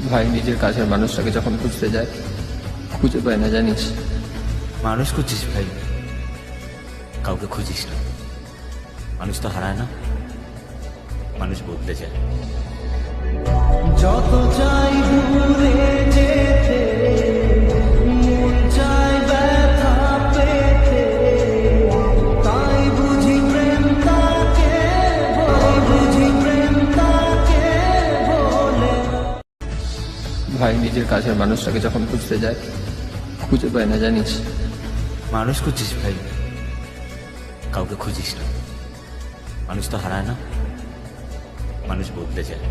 ভাই নিজের কাছের মানুষটাকে যখন খুঁজতে যায় খুঁজে পায় না, জানিস? মানুষ খুঁজছিস ভাই, কাউকে খুঁজিস না। মানুষ তো হারায় না, মানুষ বদলে যায়। যত চাই দূরে যেতে, মন চাই ব্যথা পেতে, তাই বুঝি প্রেম তাকে বলে। ভাই নিজের কাছের মানুষটাকে যখন খুঁজতে যায় খুঁজে পায় না, জানিস? মানুষ খুঁজছিস ভাই, কাউকে খুঁজিস না। মানুষ তো হারায় না, মানুষ বদলে যায়।